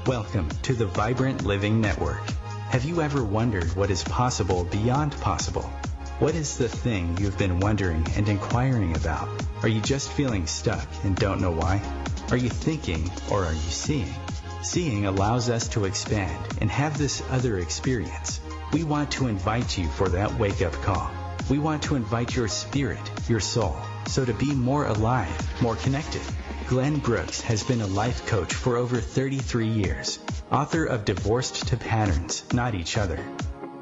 Welcome to the Vibrant Living Network. Have you ever wondered what is possible beyond possible? What is the thing you've been wondering and inquiring about? Are you just feeling stuck and don't know why? Are you thinking or are you seeing? Seeing allows us to expand and have this other experience. We want to invite you for that wake-up call. We want to invite your spirit, your soul, so to be more alive, more connected. Glenn Brooks has been a life coach for over 33 years, author of Divorced to Patterns, Not Each Other,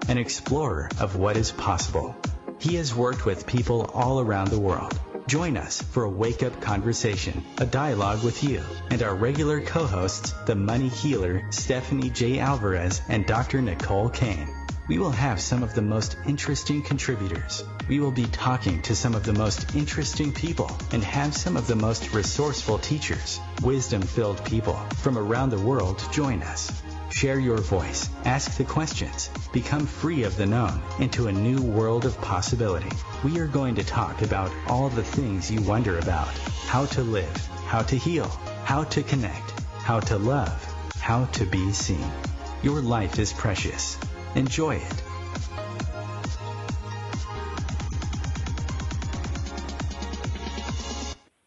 an explorer of what is possible. He has worked with people all around the world. Join us for a wake-up conversation, a dialogue with you, and our regular co-hosts, the money healer Stephanie J. Alvarez and Dr. Nicole Kane. We will have some of the most interesting contributors. We will be talking to some of the most interesting people and have some of the most resourceful teachers, wisdom-filled people from around the world join us. Share your voice, ask the questions, become free of the known into a new world of possibility. We are going to talk about all the things you wonder about: how to live, how to heal, how to connect, how to love, how to be seen. Your life is precious. Enjoy it.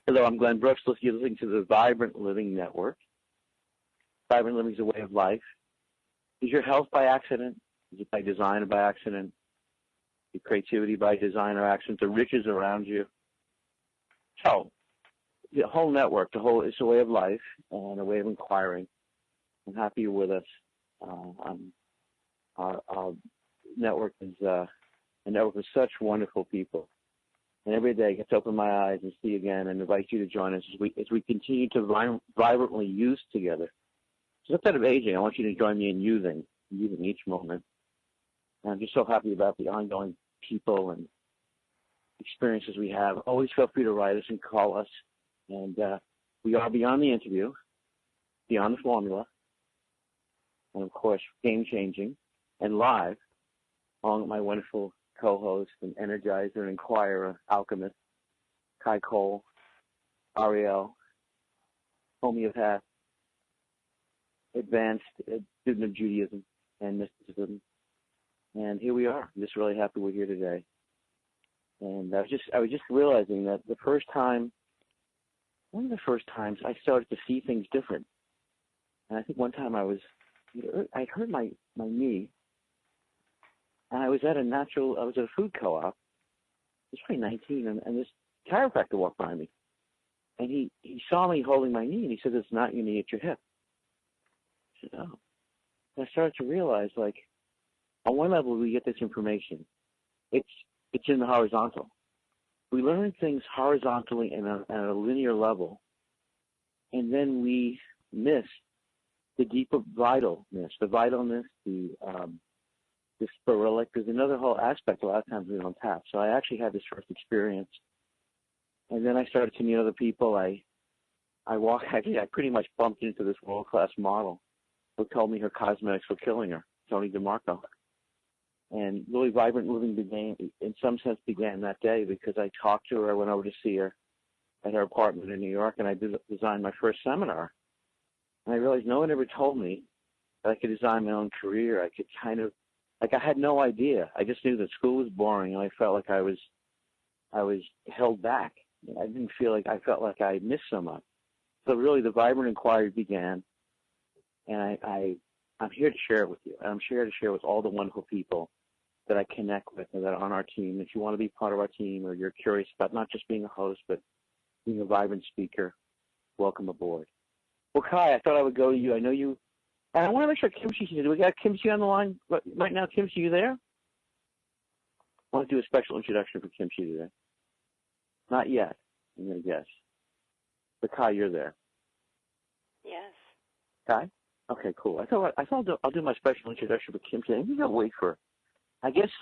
Hello, I'm Glenn Brooks. You're listening to the Vibrant Living Network. Vibrant living is a way of life. Is your health by accident? Is it by design or by accident? Your creativity by design or accident? The riches around you? So, the whole network, it's a way of life and a way of inquiring. I'm happy you're with us. Our network is a network of such wonderful people. And every day I get to open my eyes and see again and invite you to join us as we continue to vibrantly use together. So instead of aging, I want you to join me in using each moment. And I'm just so happy about the ongoing people and experiences we have. Always feel free to write us and call us. And we are beyond the interview, beyond the formula, and of course, game-changing and live, along with my wonderful co-host and energizer and inquirer, alchemist, Kai Cole, Ariel, homeopath, advanced student of Judaism and mysticism. And here we are. I'm just really happy we're here today. And I was just realizing that one of the first times I started to see things different. And I think one time I hurt my knee. And I was at a food co-op. I was probably 19, and this chiropractor walked by me. And he saw me holding my knee, and he said, "It's not your knee, it's your hip." I said, "Oh." And I started to realize, like, on one level, we get this information. It's in the horizontal. We learn things horizontally and at a linear level, and then we miss the deeper vitalness, the sporulate. There's another whole aspect a lot of times we don't tap. So I actually had this first experience. And then I started to meet other people. I pretty much bumped into this world-class model who told me her cosmetics were killing her, Tony DeMarco. And really Vibrant Living began that day because I talked to her. I went over to see her at her apartment in New York, and I designed my first seminar. And I realized no one ever told me that I could design my own career. I could I had no idea. I just knew that school was boring, and I felt like I was held back. I felt like I missed so much. So really, the Vibrant Inquiry began, and I'm here to share it with you. And I'm here to share with all the wonderful people that I connect with and that are on our team. If you want to be part of our team, or you're curious about not just being a host, but being a vibrant speaker, welcome aboard. Well, Kai, I thought I would go to you. I know you. And I want to make sure Kimchi, do we got Kimchi on the line right now? Kimchi, you there? I want to do a special introduction for Kimchi today. Not yet, I'm going to guess. But Kai, you're there. Yes. Kai? Okay, cool. I thought I'll do my special introduction for Kimchi. I think I'll wait for her. I guess,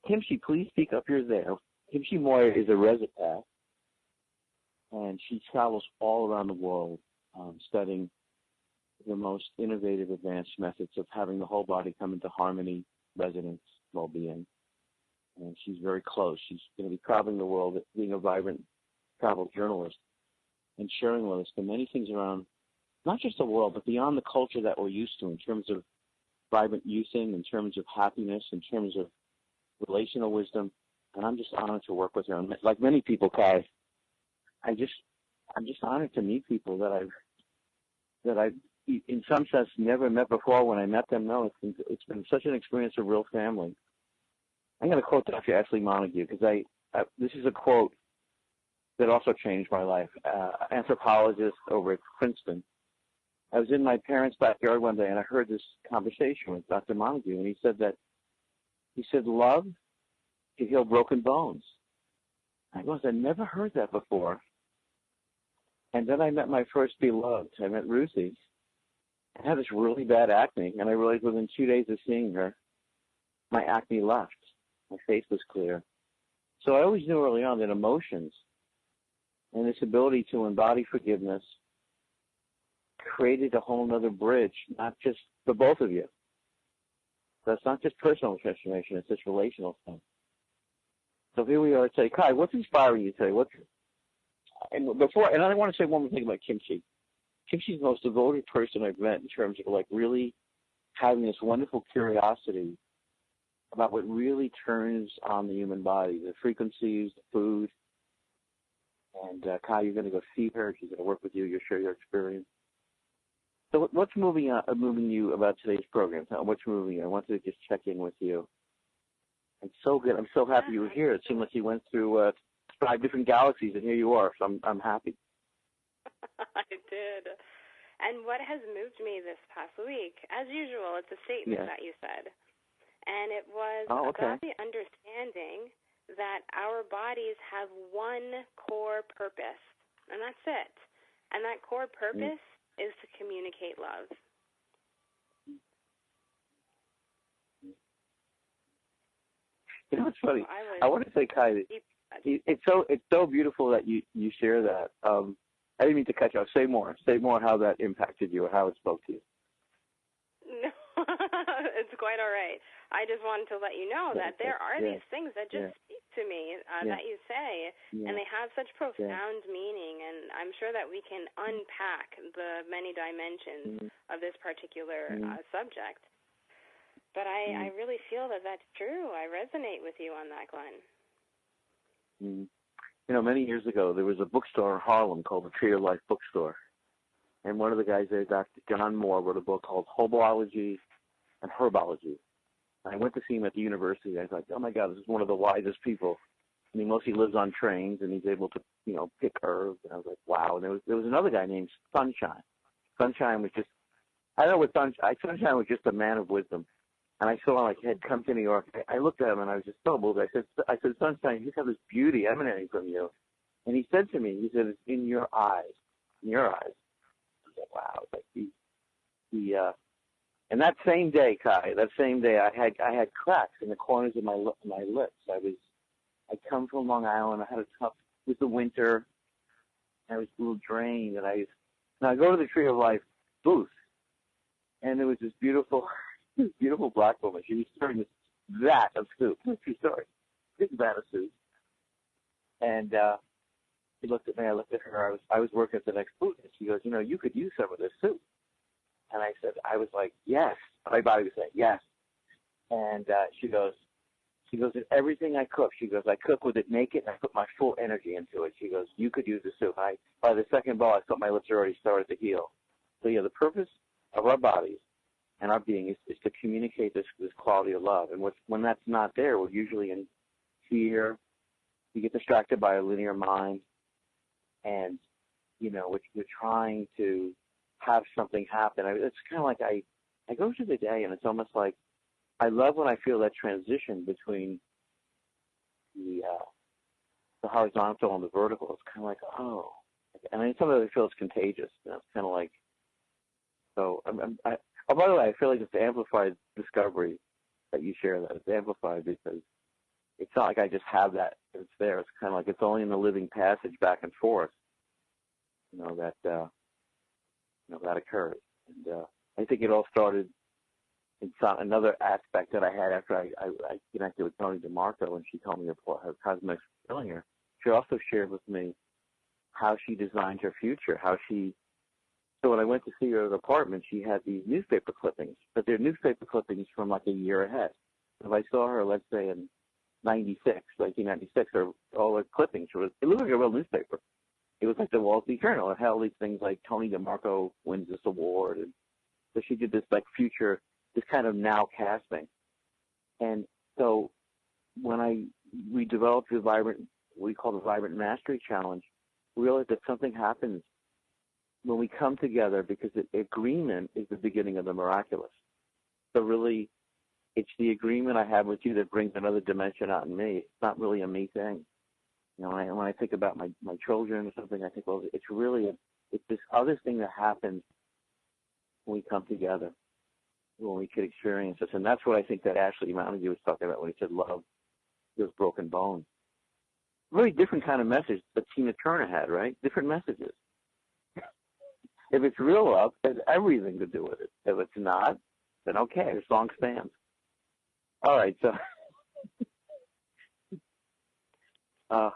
Kimchi, please speak up. You're there. Kimchi Moyer is a Resopath, and she travels all around the world studying the most innovative, advanced methods of having the whole body come into harmony, resonance, well-being. And she's very close. She's going to be traveling the world, being a vibrant travel journalist, and sharing with us the many things around not just the world, but beyond the culture that we're used to in terms of vibrant using, in terms of happiness, in terms of relational wisdom. And I'm just honored to work with her. And like many people, Kai, I'm just honored to meet people that I've in some sense never met before. When I met them, no, it's been such an experience of real family. I'm going to quote Dr. Ashley Montague because this is a quote that also changed my life. Anthropologist over at Princeton. I was in my parents' backyard one day and I heard this conversation with Dr. Montague, and he said, love can heal broken bones. I'd never heard that before. And then I met my first beloved. I met Ruthie. I had this really bad acne, and I realized within 2 days of seeing her, my acne left. My face was clear. So I always knew early on that emotions and this ability to embody forgiveness created a whole other bridge, not just for both of you. So it's not just personal transformation, it's just relational stuff. So here we are today. Kai, what's inspiring you today? And I want to say one more thing about Kimchi. Kimchi's the most devoted person I've met in terms of like really having this wonderful curiosity about what really turns on the human body, the frequencies, the food. And Kai, you're going to go see her. She's going to work with you. You'll share your experience. So what's moving you about today's program? What's moving you? I wanted to just check in with you. It's so good. I'm so happy you were here. It seemed like you went through 5 different galaxies, and here you are. So I'm happy. I did. And what has moved me this past week, as usual, it's a statement that you said. And it was about the understanding that our bodies have one core purpose, and that's it. And that core purpose is to communicate love. You know, it's funny. I want to say, Kai, it's so beautiful that you share that. I didn't mean to cut you off. Say more. Say more how that impacted you or how it spoke to you. No, it's quite all right. I just wanted to let you know that there are these things that just speak to me that you say, and they have such profound meaning, and I'm sure that we can unpack the many dimensions of this particular subject. But I really feel that that's true. I resonate with you on that, Glenn. You know, many years ago, there was a bookstore in Harlem called the Tree of Life Bookstore. And one of the guys there, Dr. John Moore, wrote a book called Hobology and Herbology. And I went to see him at the university. I was like, oh, my God, this is one of the wisest people. And he mostly lives on trains, and he's able to, pick herbs. And I was like, wow. And there was another guy named Sunshine. Sunshine was just, I don't know what Sunshine was just a man of wisdom. And I saw him, he'd come to New York. I looked at him, and I was just so moved. I said, Sunshine, you have this beauty emanating from you. And he said to me, it's in your eyes. In your eyes. I said, wow. It's and that same day, Kai, I had cracks in the corners of my lips. I come from Long Island. I had a tough, it was the winter. I was a little drained. And I go to the Tree of Life booth, and there was this beautiful black woman. She was serving this vat of soup. True story. Big vat of soup. And she looked at me. I looked at her. I was working at the next booth, and she goes, you could use some of this soup. And I was like, yes. My body was saying, yes. And she goes, in everything I cook, she goes, I cook with it naked, and I put my full energy into it. She goes, you could use the soup. By the second bowl, I thought my lips already started to heal. So, the purpose of our bodies and our being is to communicate this quality of love. And when that's not there, we're usually in fear. We get distracted by a linear mind. And, we're trying to have something happen. It's kind of like I go through the day, and it's almost like I love when I feel that transition between the horizontal and the vertical. It's kind of like, oh. And then sometimes I feel it's contagious. It's kind of like, so by the way, I feel like it's the amplified discovery that you share that. It's amplified because it's not like I just have that. It's there. It's kind of like it's only in the living passage back and forth, that occurs. And I think it all started in another aspect that I had after I connected with Tony DeMarco, and she told me about her cosmic fulfilling her. She also shared with me how she designed her future, how she So when I went to see her at her apartment, she had these newspaper clippings, but they're newspaper clippings from like a year ahead. If I saw her, let's say in 1996, or all her clippings, it looked like a real newspaper. It was like the Wall Street Journal. It had all these things like Tony DeMarco wins this award. And so she did this like future, this kind of now casting. And so when we developed the Vibrant, what we call the Vibrant Mastery Challenge, we realized that something happens when we come together, because agreement is the beginning of the miraculous. So really, it's the agreement I have with you that brings another dimension out in me. It's not really a me thing. You know, when I think about my children or something, I think, well, it's this other thing that happens when we come together, when we could experience this. And that's what I think that Ashley Montague was talking about when he said love those broken bones. Very different kind of message that Tina Turner had, right? Different messages. If it's real love, it has everything to do with it. If it's not, then okay, the song stands. All right, so I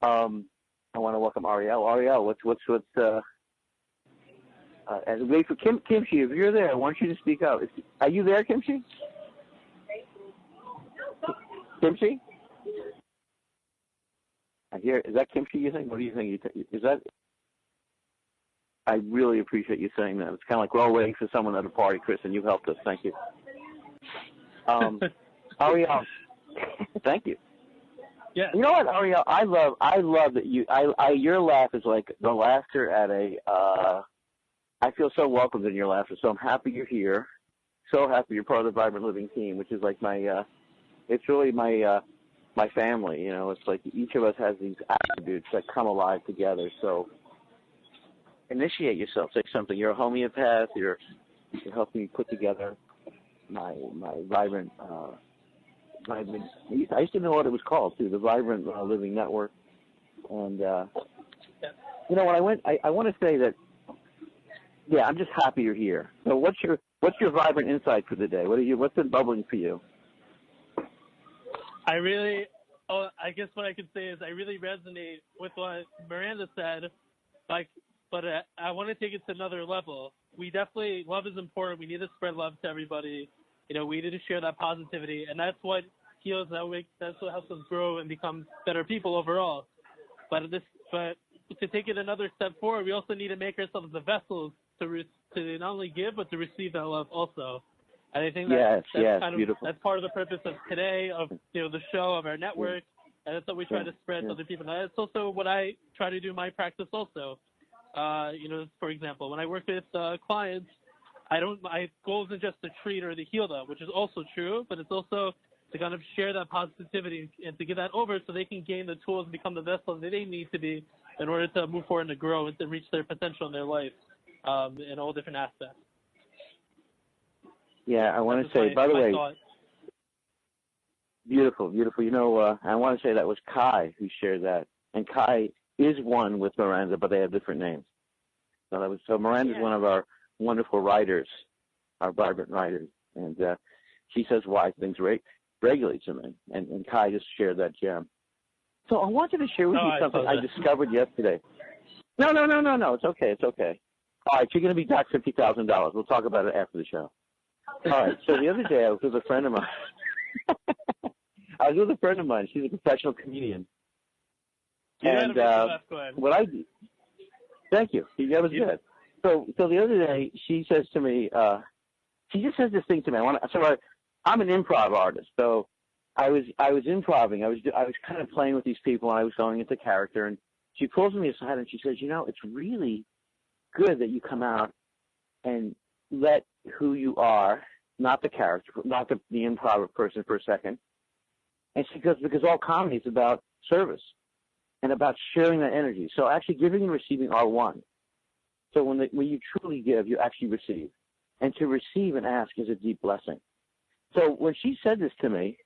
want to welcome Ariel. Ariel, what's and wait for Kimchi. If you're there, I want you to speak up. Are you there, Kimchi? Kimchi? I hear. Is that Kimchi? You think? What do you think? Is that? I really appreciate you saying that. It's kind of like we're all waiting for someone at a party, Chris, and you helped us. Thank you. Ariel, thank you. Yeah. You know what, Ariel? I love that your laugh is like the laughter at I feel so welcomed in your laughter. So I'm happy you're here. So happy you're part of the Vibrant Living team, which is like it's really my family. You know, it's like each of us has these attributes that come alive together. So initiate yourself. Say something. You're a homeopath. You're helping me put together my Vibrant. I used to know what it was called too, the Vibrant Living Network. And you know, when I want to say that, yeah, I'm just happy you're here. So what's your Vibrant insight for the day? What's been bubbling for you? I guess what I could say is I really resonate with what Miranda said, but I want to take it to another level. Love is important. We need to spread love to everybody. You know, we need to share that positivity, and that's what heals. That's what helps us grow and become better people overall. But to take it another step forward, we also need to make ourselves the vessels to not only give but to receive that love also. And I think that's kind of beautiful. That's part of the purpose of today, of the show, of our network, and that's what we try to spread to other people. And that's also what I try to do in my practice also. For example, when I work with clients, my goal isn't just to treat or to heal them, which is also true, but it's also to kind of share that positivity and to get that over so they can gain the tools and become the vessels that they need to be in order to move forward and to grow and to reach their potential in their life in all different aspects. Yeah, I want to say, by the way, beautiful, beautiful. I want to say that was Kai who shared that. And Kai is one with Miranda, but they have different names. So Miranda's one of our wonderful writers, our Vibrant writers. And she says why things regulate to me. And Kai just shared that gem. So I wanted to share with you something I discovered yesterday. No. It's okay. All right, you're going to be docked $50,000. We'll talk about it after the show. All right, so the other day I was with a friend of mine. She's a professional comedian. And what I do, thank you. That was good. So the other day she says to me, she just says this thing to me. I'm an improv artist, so I was improvising. I was kind of playing with these people, and I was going into character. And she pulls me aside and she says, it's really good that you come out and let who you are, not the character, not the improv person for a second. And she goes, because all comedy is about service and about sharing that energy. So actually giving and receiving are one. So when you truly give, you actually receive. And to receive and ask is a deep blessing. So when she said this to me,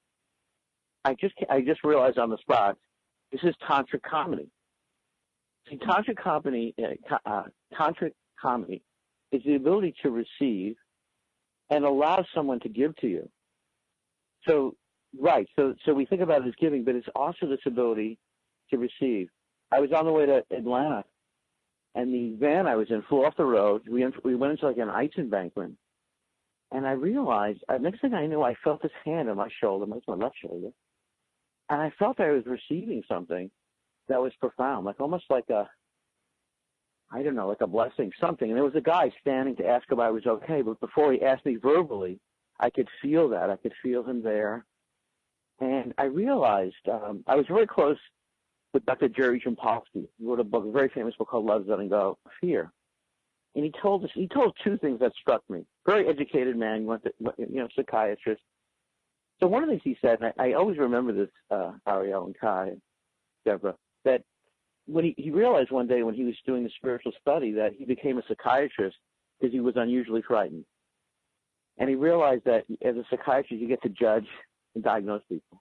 I just realized on the spot, this is tantric comedy. See, tantric comedy is the ability to receive and allow someone to give to you. So we think about it as giving, but it's also this ability to receive. I was on the way to Atlanta, and the van I was in flew off the road. We went into like an ice embankment, and I realized, next thing I knew, I felt this hand on my shoulder, my left shoulder, and I felt I was receiving something that was profound, like almost like a, I don't know, like a blessing, something. And there was a guy standing to ask if I was okay, but before he asked me verbally, I could feel that. I could feel him there. And I realized I was very close with Dr. Jerry Jampolsky. He wrote a book, a very famous book called Love, Letting Go, Fear. And he told two things that struck me. Very educated man, he went to, psychiatrist. So one of the things he said, and I always remember this, Ariel and Kai and Deborah, that when he realized one day when he was doing the spiritual study that he became a psychiatrist because he was unusually frightened. And he realized that as a psychiatrist, you get to judge and diagnose people.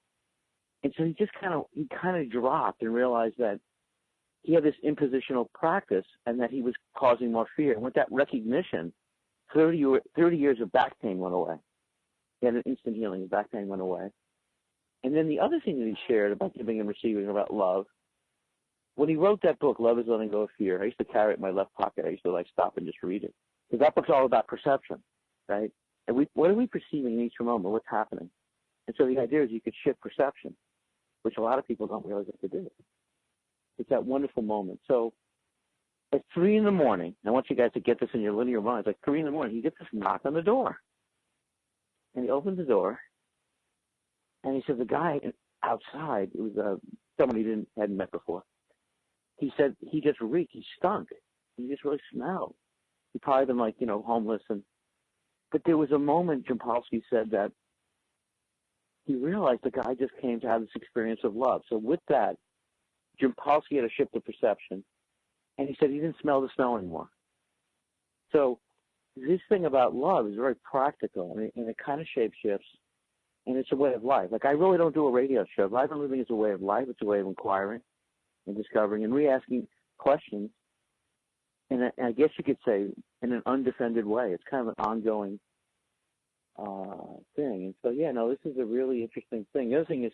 And so he kind of dropped and realized that he had this impositional practice and that he was causing more fear. And with that recognition, 30 years of back pain went away. He had an instant healing. His back pain went away. And then the other thing that he shared about giving and receiving, about love, when he wrote that book, Love is Letting Go of Fear, I used to carry it in my left pocket. I used to stop and just read it. Because that book's all about perception, right? And what are we perceiving in each moment? What's happening? And so the idea is you could shift perception, which a lot of people don't realize that they do. It's that wonderful moment. So at 3 a.m, I want you guys to get this in your linear minds, like 3 a.m, he gets this knock on the door. And he opens the door, and he said the guy outside, it was someone he hadn't met before. He said he just reeked. He stunk. He just really smelled. He probably been homeless. But there was a moment, Jampolsky said, that he realized the guy just came to have this experience of love. So with that, Jampolsky had a shift of perception, and he said he didn't smell the smell anymore. So this thing about love is very practical, and it kind of shape-shifts, and it's a way of life. Like, I really don't do a radio show. Life and living is a way of life. It's a way of inquiring and discovering and re-asking questions, and I guess you could say in an undefended way. It's kind of an ongoing thing. And so, this is a really interesting thing. The other thing is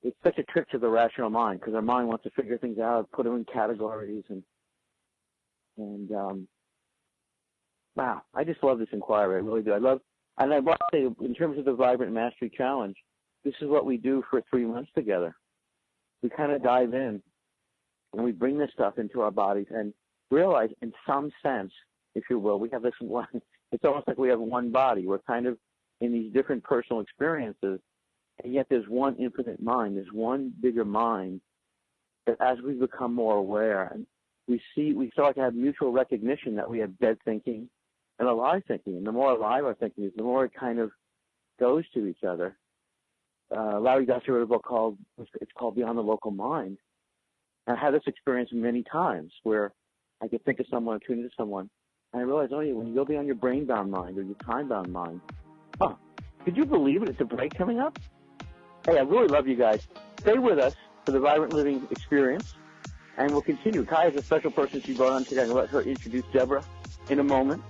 it's such a trick to the rational mind, because our mind wants to figure things out, put them in categories, and wow, I just love this inquiry. I really do. And I want to say, in terms of the Vibrant Mastery Challenge, this is what we do for 3 months together. We kind of dive in, and we bring this stuff into our bodies and realize, in some sense, if you will, we have this one. It's almost like we have one body. We're kind of in these different personal experiences, and yet there's one infinite mind. There's one bigger mind that, as we become more aware, and we start to have mutual recognition that we have dead thinking and alive thinking. And the more alive our thinking is, the more it kind of goes to each other. Larry Dusty wrote a book called Beyond the Local Mind. And I had this experience many times where I could think of someone, tune into someone, and I realized, when you go beyond your brain-bound mind or your time-bound mind, could you believe it? It's a break coming up? Hey, I really love you guys. Stay with us for the Vibrant Living experience, and we'll continue. Kai is a special person she brought on today. I'm going to let her introduce Deborah in a moment.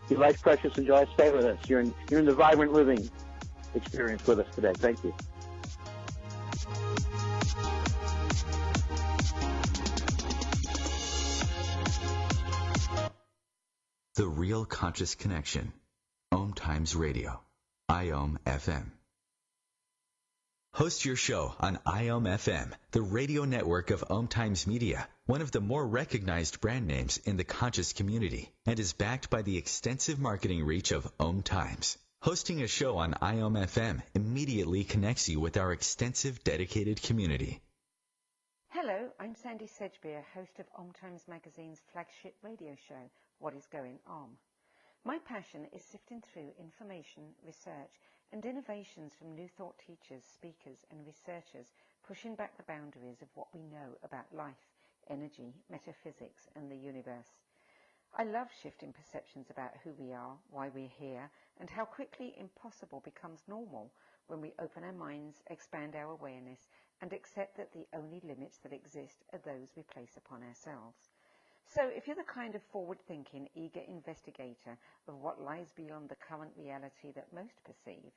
Your life's precious and joyous. Stay with us. You're in the Vibrant Living experience with us today. Thank you. The Real Conscious Connection. OMTimes Radio. IOM FM. Host your show on IOM FM, the radio network of OMTimes Media, one of the more recognized brand names in the conscious community, and is backed by the extensive marketing reach of OMTimes. Hosting a show on IOM FM immediately connects you with our extensive dedicated community. Hello, I'm Sandy Sedgbeer, host of OMTimes Magazine's flagship radio show, What is Going On? My passion is sifting through information, research, and innovations from new thought teachers, speakers, and researchers pushing back the boundaries of what we know about life, energy, metaphysics, and the universe. I love shifting perceptions about who we are, why we're here, and how quickly impossible becomes normal when we open our minds, expand our awareness, and accept that the only limits that exist are those we place upon ourselves. So if you're the kind of forward-thinking, eager investigator of what lies beyond the current reality that most perceive,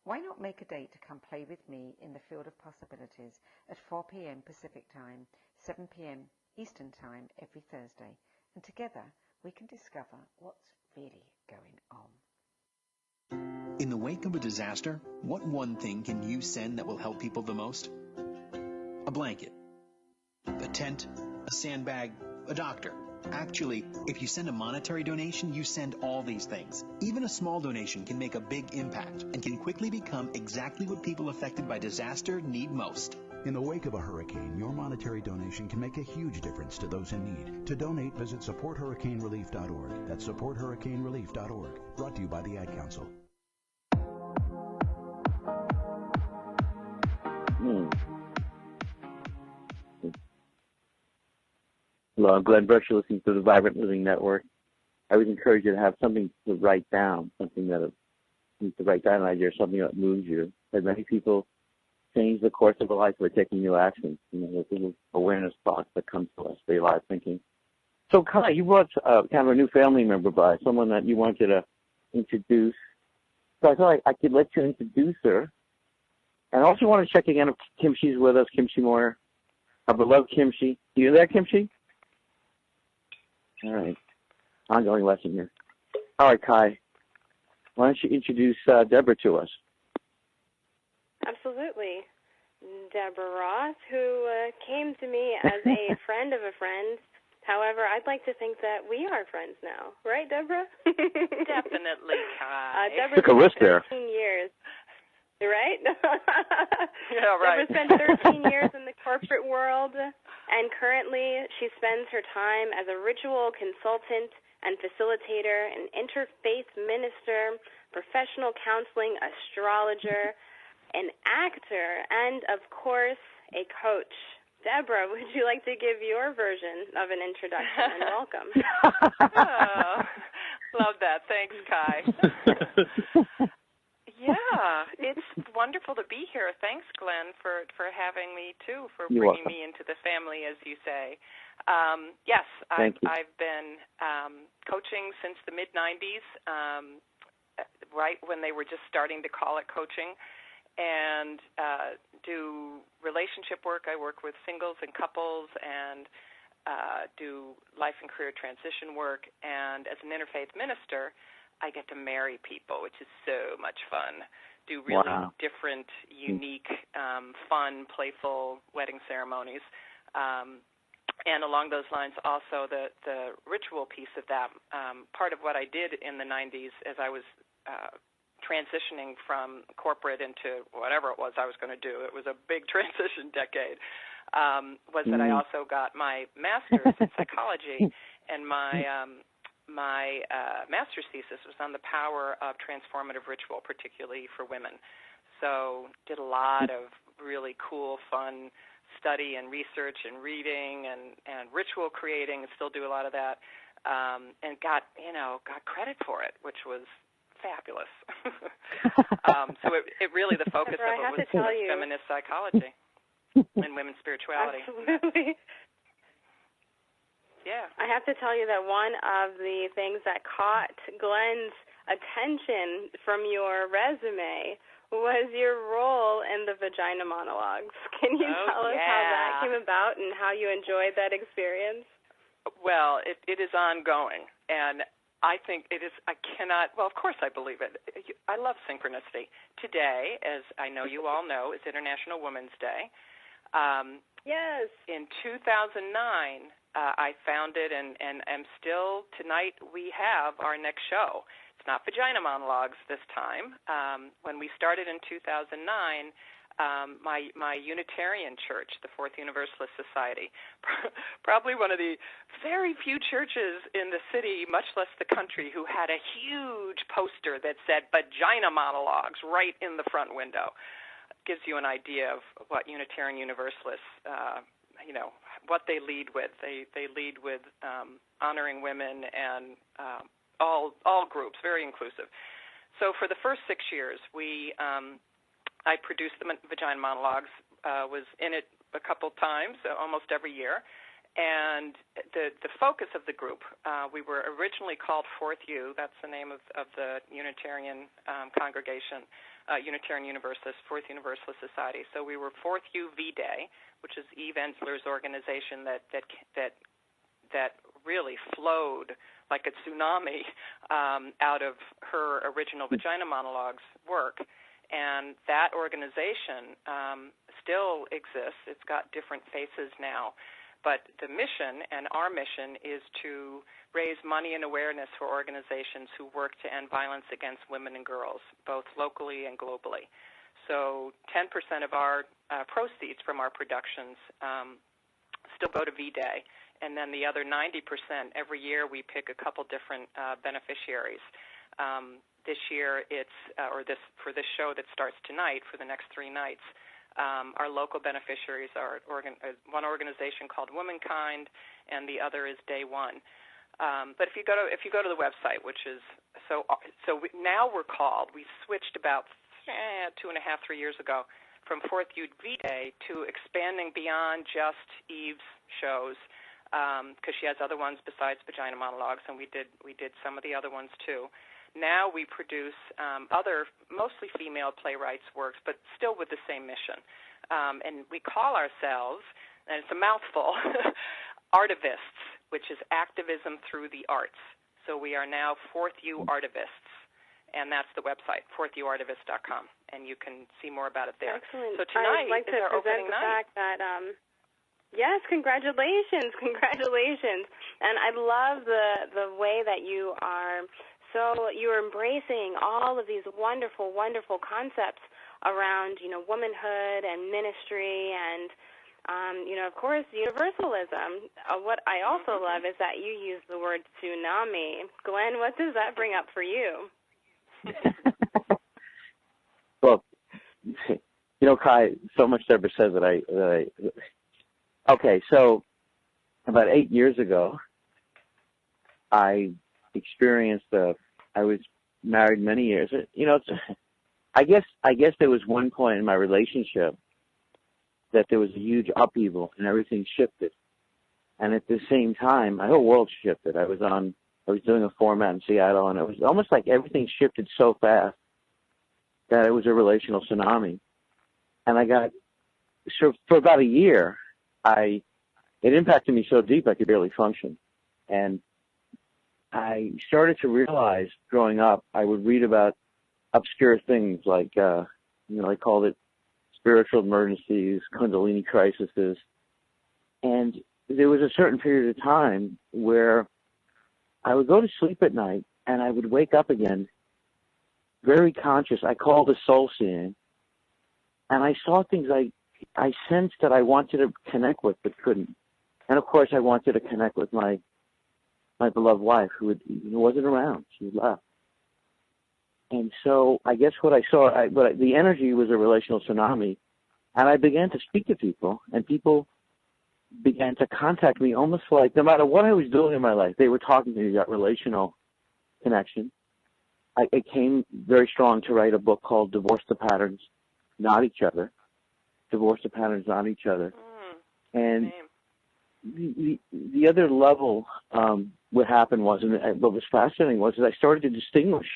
Why not make a date to come play with me in the field of possibilities at 4 p.m. Pacific Time, 7 p.m. Eastern Time every Thursday, and together we can discover what's really going on. In the wake of a disaster, what one thing can you send that will help people the most? A blanket, a tent, a sandbag, a doctor. Actually, if you send a monetary donation, you send all these things. Even a small donation can make a big impact and can quickly become exactly what people affected by disaster need most. In the wake of a hurricane, your monetary donation can make a huge difference to those in need. To donate, visit supporthurricanerelief.org. That's supporthurricanerelief.org. Brought to you by the Ad Council. Hello, I'm Glenn Burke. You're listening to the Vibrant Living Network. I would encourage you to have something to write down, something that you to write down an idea, something that moves you. And many people change the course of their life by taking new actions. There's little awareness thoughts that come to us, day live thinking. So, Kai, you brought kind of a new family member by, someone that you wanted to introduce. So I thought I could let you introduce her. And I also want to check again if Kimchi's with us, Kimchi Moyer. Our beloved Kimchi. Are you there, Kimchi? All right. Ongoing lesson here. All right, Kai. Why don't you introduce Deborah to us? Absolutely. Deborah Roth, who came to me as a friend of a friend. However, I'd like to think that we are friends now. Right, Deborah? Definitely, Kai. Deborah took a risk there. 13 years. Right? Yeah, right. Deborah spent 13 years in the corporate world, and currently she spends her time as a ritual consultant and facilitator, an interfaith minister, professional counseling astrologer, an actor, and, of course, a coach. Deborah, would you like to give your version of an introduction and welcome? Oh, love that. Thanks, Kai. Yeah, it's wonderful to be here. Thanks, Glenn, for having me, too, for bringing me into the family, as you say. Yes, I've been coaching since the mid-'90s, right when they were just starting to call it coaching, and do relationship work. I work with singles and couples and do life and career transition work. And as an interfaith minister, I get to marry people, which is so much fun. Do really different, unique, fun, playful wedding ceremonies. And along those lines, also the ritual piece of that. Part of what I did in the 90s as I was transitioning from corporate into whatever it was I was going to do, it was a big transition decade, was that I also got my master's in psychology, and my master's thesis was on the power of transformative ritual, particularly for women. So did a lot of really cool, fun study and research and reading and ritual creating, and still do a lot of that, and got credit for it, which was fabulous. So it really, the focus of it was feminist psychology and women's spirituality. Absolutely. Yeah. I have to tell you that one of the things that caught Glenn's attention from your resume was your role in the Vagina Monologues. Can you tell us how that came about and how you enjoyed that experience? Well, it is ongoing, and I think it is, of course I believe it. I love synchronicity. Today, as I know you all know, is International Women's Day. Yes. In 2009, I founded and am still, tonight we have our next show. It's not Vagina Monologues this time. When we started in 2009, my Unitarian church, the Fourth Universalist Society, probably one of the very few churches in the city, much less the country, who had a huge poster that said Vagina Monologues right in the front window. It gives you an idea of what Unitarian Universalists, what they lead with. They lead with honoring women and all groups, very inclusive. So for the first 6 years, I produced the Vagina Monologues, was in it a couple times, almost every year, And the focus of the group, we were originally called Fourth U. That's the name of the Unitarian congregation, Unitarian Universalist, Fourth Universalist Society. So we were Fourth U V-Day, which is Eve Ensler's organization that really flowed like a tsunami out of her original Vagina Monologues work. And that organization still exists. It's got different faces now. But the mission, and our mission, is to raise money and awareness for organizations who work to end violence against women and girls, both locally and globally. So 10% of our proceeds from our productions still go to V-Day. And then the other 90%, every year we pick a couple different beneficiaries. This year for this show that starts tonight, for the next 3 nights, our local beneficiaries are one organization called Womankind, and the other is Day One. But if you go to the website, which is now we're called. We switched about 2.5, 3 years ago from Fourth U V-Day to expanding beyond just Eve's shows, because she has other ones besides Vagina Monologues, and we did some of the other ones too. Now we produce other, mostly female playwrights' works, but still with the same mission. And we call ourselves, and it's a mouthful, Artivists, which is activism through the arts. So we are now Fourth U Artivists, and that's the website, fourthuartivist.com, and you can see more about it there. Excellent. So tonight I'd like is to our present opening the night. fact that yes, congratulations. And I love the way that you are embracing all of these wonderful, wonderful concepts around, womanhood and ministry and, of course, universalism. What I also love is that you use the word tsunami. Glenn, what does that bring up for you? Well, Kai, so much Deborah says okay, so about 8 years ago, I experienced I was married many years. I guess there was one point in my relationship that there was a huge upheaval and everything shifted. And at the same time, my whole world shifted. I was doing a format in Seattle, and it was almost like everything shifted so fast that it was a relational tsunami. And for about a year, it impacted me so deep I could barely function. And I started to realize growing up, I would read about obscure things like, I called it spiritual emergencies, Kundalini crises. And there was a certain period of time where I would go to sleep at night and I would wake up again very conscious. I called it soul seeing. And I saw things I sensed that I wanted to connect with but couldn't. And of course I wanted to connect with my beloved wife who wasn't around. She had left. And so I guess what I saw, the energy was a relational tsunami. And I began to speak to people, and people began to contact me almost like no matter what I was doing in my life, they were talking to me about relational connection. I came very strong to write a book called Divorce the Patterns, Not Each Other. Divorce the Patterns, Not Each Other. And the other level, what happened was, and what was fascinating was that I started to distinguish.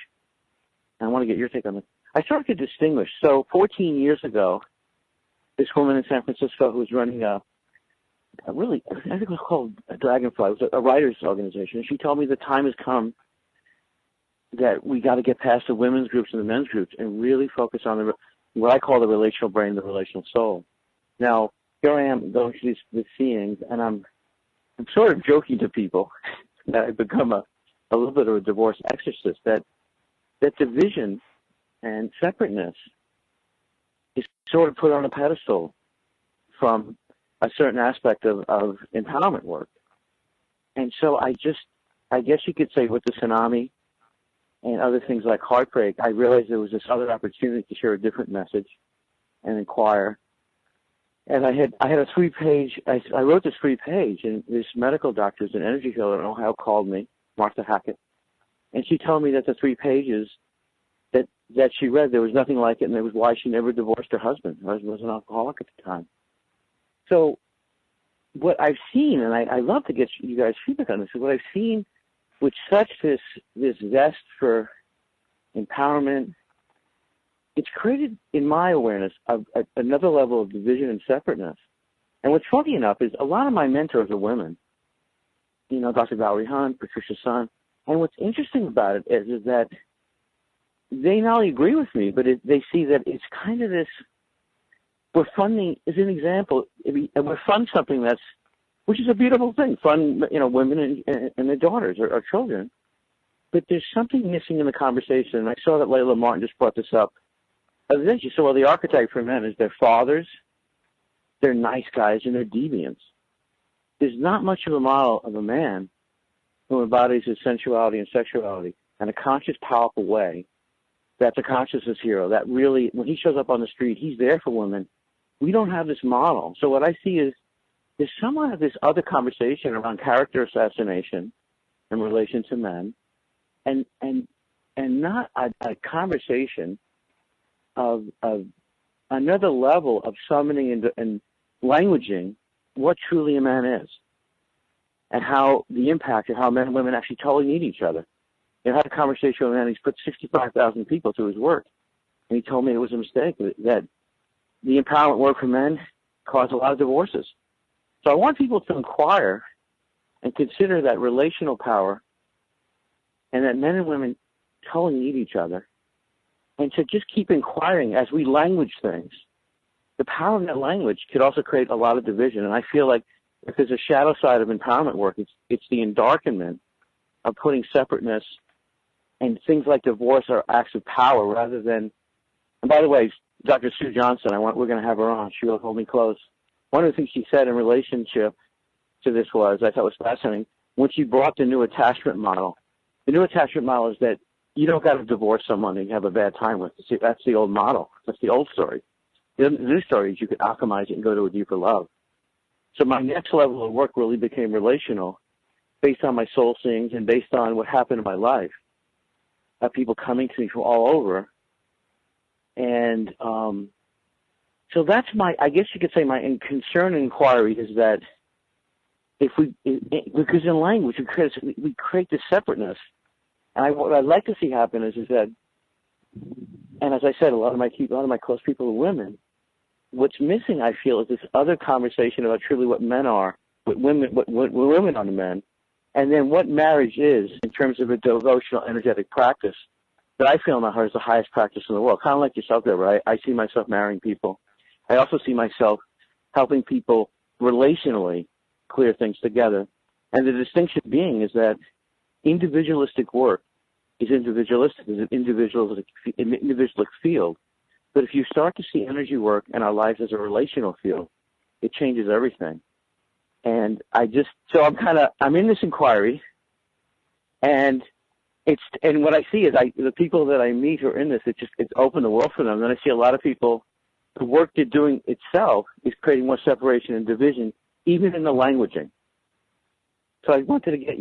I want to get your take on this. I started to distinguish. So 14 years ago, this woman in San Francisco who was running I think it was called Dragonfly. It was a writers' organization. And she told me the time has come that we got to get past the women's groups and the men's groups and really focus on what I call the relational brain, the relational soul. Now, here I am going through these seeings, and I'm sort of joking to people that I've become a little bit of a divorce exorcist, that division and separateness is sort of put on a pedestal from a certain aspect of empowerment work. And so I guess you could say with the tsunami and other things like heartbreak, I realized there was this other opportunity to share a different message and inquire. And I had a 3-page, I wrote this 3-page, and this medical doctor, an energy healer in Ohio, called me, Martha Hackett, and she told me that the 3 pages that she read, there was nothing like it, and it was why she never divorced her husband. Her husband was an alcoholic at the time. So what I've seen, and I love to get you guys' feedback on this, is what I've seen with such this zest for empowerment, it's created, in my awareness, another level of division and separateness. And what's funny enough is a lot of my mentors are women. You know, Dr. Valerie Hunt, Patricia Sun. And what's interesting about it is that they not only agree with me, but they see that it's kind of this, we're funding, as an example, we're funding something which is a beautiful thing, fund, you know, women and their daughters or children. But there's something missing in the conversation. And I saw that Layla Martin just brought this up. She said, well, the archetype for men is their fathers, they're nice guys, and they're deviants. There's not much of a model of a man who embodies his sensuality and sexuality in a conscious, powerful way. That's a consciousness hero. That really, when he shows up on the street, he's there for women. We don't have this model. So what I see is there's somewhat of this other conversation around character assassination in relation to men, and not a conversation of another level of summoning and languaging what truly a man is, and how the impact of how men and women actually totally need each other. I had a conversation with a man. He's put 65,000 people through his work, and he told me it was a mistake, that the empowerment work for men caused a lot of divorces. So I want people to inquire and consider that relational power, and that men and women totally need each other, and to just keep inquiring as we language things. The power of that language could also create a lot of division, and I feel like if there's a shadow side of empowerment work, it's the endarkenment of putting separateness and things like divorce are acts of power rather than, and by the way, Dr. Sue Johnson, we're going to have her on. She will hold me close. One of the things she said in relationship to this I thought was fascinating, when she brought the new attachment model. The new attachment model is that you don't got to divorce someone that you have a bad time with. See, that's the old model. That's the old story. The new story is you can alchemize it and go to a deeper love. So my next level of work really became relational, based on my soul sings and based on what happened in my life. People coming to me from all over. And so that's I guess you could say my concern and inquiry is that because in language we create this separateness. And what I'd like to see happen is that, and as I said, a lot of my close people are women. What's missing, I feel, is this other conversation about truly what men are, what women are to men, and then what marriage is in terms of a devotional, energetic practice that I feel in my heart is the highest practice in the world. Kind of like yourself there, right? I see myself marrying people. I also see myself helping people relationally clear things together. And the distinction being is that individualistic work is individualistic, is an individualistic field. But if you start to see energy work in our lives as a relational field, it changes everything. And I'm in this inquiry, and what I see is the people that I meet who are in this, it's opened the world for them. And I see a lot of people, the work they're doing itself is creating more separation and division, even in the languaging. So I wanted to get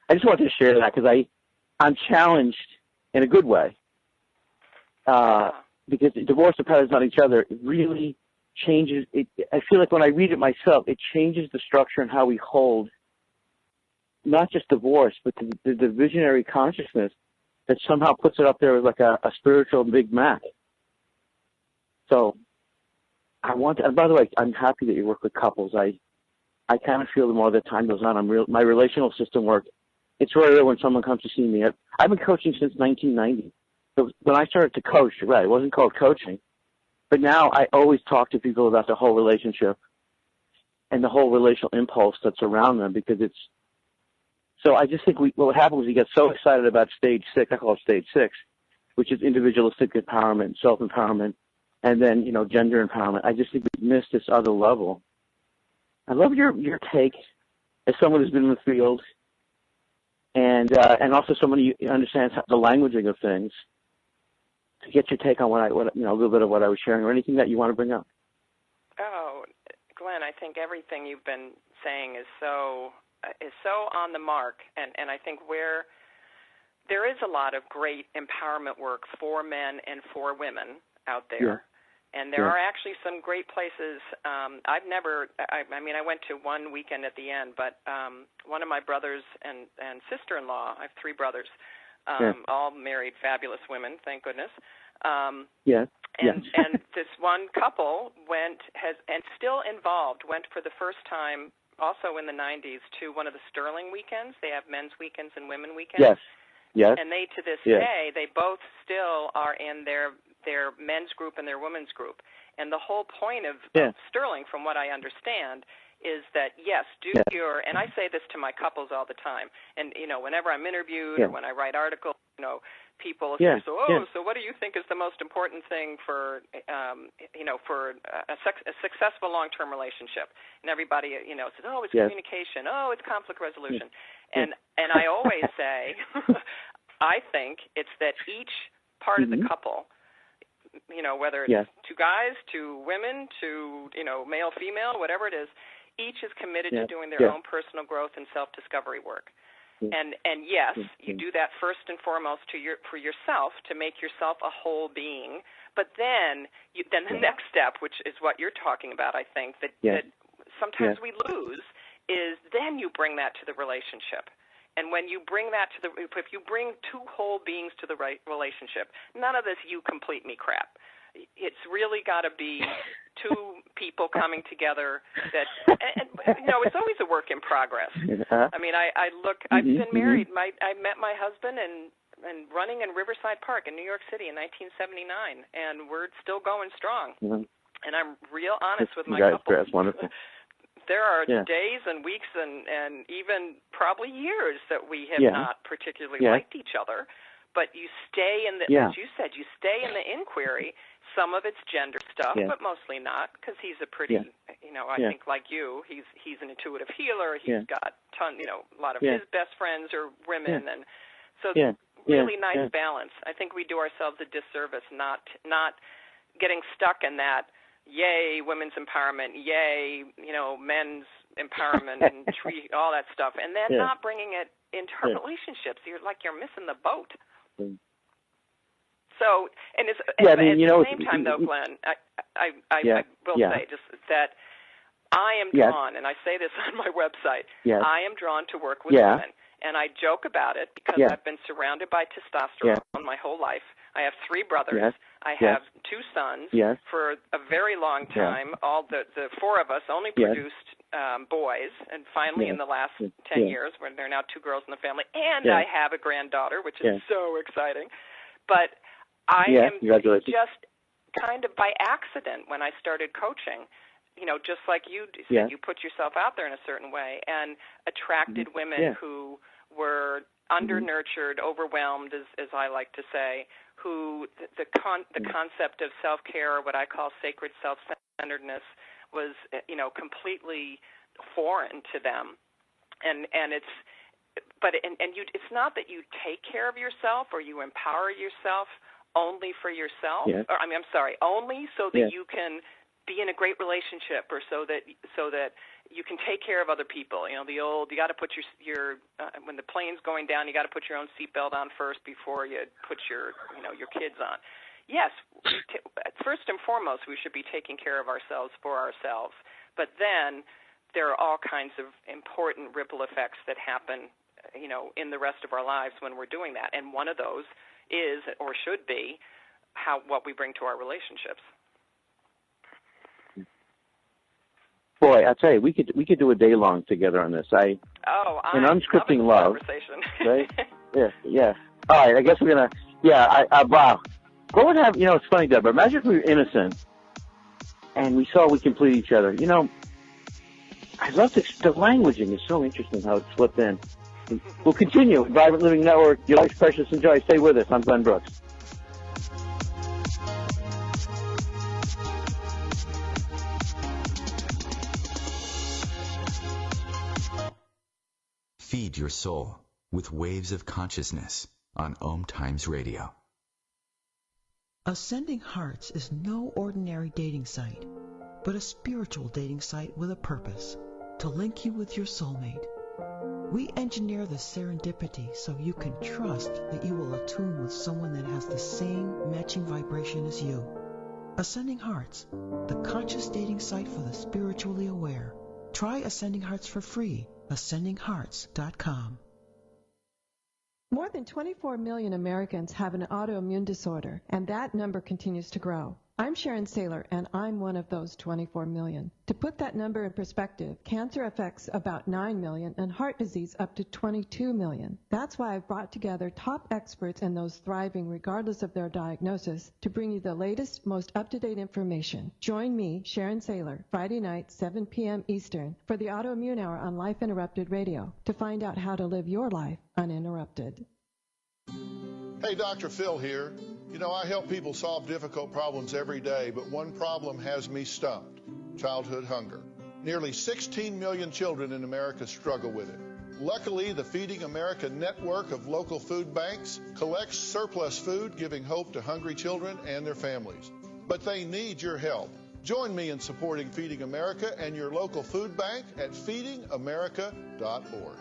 I just wanted to share that because I'm challenged in a good way. Because divorce and patterns on each other, it really changes. I feel like when I read it myself, it changes the structure and how we hold not just divorce, but the divisionary consciousness that somehow puts it up there as like a spiritual Big Mac. So and by the way, I'm happy that you work with couples. I kind of feel the more that time goes on, my relational system work. It's rare when someone comes to see me. I've been coaching since 1990. So when I started to coach, right, it wasn't called coaching. But now I always talk to people about the whole relationship and the whole relational impulse that's around them because so I just think what happens is we get so excited about stage 6, I call it stage 6, which is individualistic empowerment, self-empowerment, and then, gender empowerment. I just think we miss this other level. I love your take as someone who's been in the field and also someone who understands the languaging of things. To get your take on a little bit of what I was sharing, or anything that you want to bring up. Oh, Glenn, I think everything you've been saying is so on the mark, and I think where there is a lot of great empowerment work for men and for women out there. And there are actually some great places. I went to one weekend at the end, but one of my brothers and sister-in-law, I have 3 brothers, all married, fabulous women, thank goodness. And this one couple went for the first time, also in the 90s, to one of the Sterling weekends. They have men's weekends and women weekends. Yes. And they, to this day, they both still are in their men's group and their women's group. And the whole point of Sterling, from what I understand, is that, yes, and I say this to my couples all the time, and, whenever I'm interviewed or when I write articles, people say, so what do you think is the most important thing for a successful long-term relationship? And everybody, says, it's communication, it's conflict resolution. And I always say, I think it's that each part of the couple, whether it's 2 guys, 2 women, to, male, female, whatever it is, each is committed to doing their own personal growth and self-discovery work. And yes, you do that first and foremost for yourself, to make yourself a whole being. But then the next step, which is what you're talking about, I think, that sometimes we lose, is then you bring that to the relationship. And when you bring that if you bring 2 whole beings to the relationship, none of this "you complete me" crap. It's really got to be 2 people coming together that, and it's always a work in progress. I mean, I've been married. I met my husband and running in Riverside Park in New York City in 1979, and we're still going strong. And I'm real honest with my couple. That's wonderful. There are days and weeks and even probably years that we have not particularly liked each other, but you stay in the, as you said, you stay in the inquiry. Some of it's gender stuff, but mostly not, because he's a pretty, I think like you, he's an intuitive healer. He's got a lot of his best friends are women, and so really nice balance. I think we do ourselves a disservice not getting stuck in that. Yay, women's empowerment, yay, men's empowerment, and all that stuff, and then not bringing it into our relationships. You're missing the boat. So, and at the same time, though, Glenn, I will say just that I am drawn, and I say this on my website, I am drawn to work with women. And I joke about it because I've been surrounded by testosterone my whole life. I have 3 brothers. I have 2 sons. For a very long time, all the 4 of us only produced boys. And finally, in the last 10 years, when there are now 2 girls in the family, and I have a granddaughter, which is so exciting. But I am just kind of by accident when I started coaching. Just like you said, you put yourself out there in a certain way and attracted women who were under-nurtured, overwhelmed, as I like to say, who the concept of self-care, or what I call sacred self-centeredness, was, completely foreign to them. And it's not that you take care of yourself or you empower yourself only for yourself. Or, only so that you can be in a great relationship, or so that you can take care of other people. The old, you got to put your when the plane's going down, you got to put your own seatbelt on first before you put your kids on. Yes, first and foremost, we should be taking care of ourselves for ourselves. But then there are all kinds of important ripple effects that happen, in the rest of our lives when we're doing that. And one of those is, or should be, what we bring to our relationships. Boy, I'll tell you, we could do a day long together on this. I'm unscripting love. Conversation. Right? All right, I guess we're gonna. Wow. What would have? It's funny, Deborah. Imagine if we were innocent and we saw we complete each other. I love the languaging is so interesting how it slipped in. We'll continue. Vibrant Living Network. Your life's precious. Enjoy. Stay with us. I'm Glenn Brooks. Feed your soul with waves of consciousness on OMTimes Radio. Ascending Hearts is no ordinary dating site, but a spiritual dating site with a purpose, to link you with your soulmate. We engineer the serendipity so you can trust that you will attune with someone that has the same matching vibration as you. Ascending Hearts, the conscious dating site for the spiritually aware. Try Ascending Hearts for free. AscendingHearts.com. More than 24 million Americans have an autoimmune disorder, and that number continues to grow. I'm Sharon Saylor, and I'm one of those 24 million. To put that number in perspective, cancer affects about 9 million and heart disease up to 22 million. That's why I've brought together top experts and those thriving regardless of their diagnosis to bring you the latest, most up-to-date information. Join me, Sharon Saylor, Friday night, 7 p.m. Eastern, for the Autoimmune Hour on Life Interrupted Radio to find out how to live your life uninterrupted. Hey, Dr. Phil here. You know, I help people solve difficult problems every day, but one problem has me stumped: childhood hunger. Nearly 16 million children in America struggle with it. Luckily, the Feeding America network of local food banks collects surplus food, giving hope to hungry children and their families. But they need your help. Join me in supporting Feeding America and your local food bank at feedingamerica.org.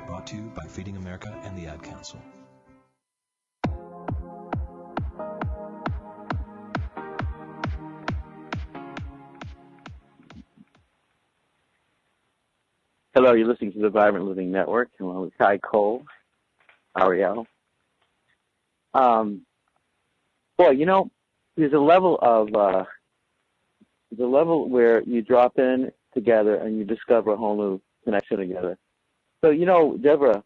Brought to you by Feeding America and the Ad Council. Hello, you're listening to the Vibrant Living Network, along with Kai Cole, Ariel. Boy, you know, there's a level where you drop in together and you discover a whole new connection together. So, you know, Deborah,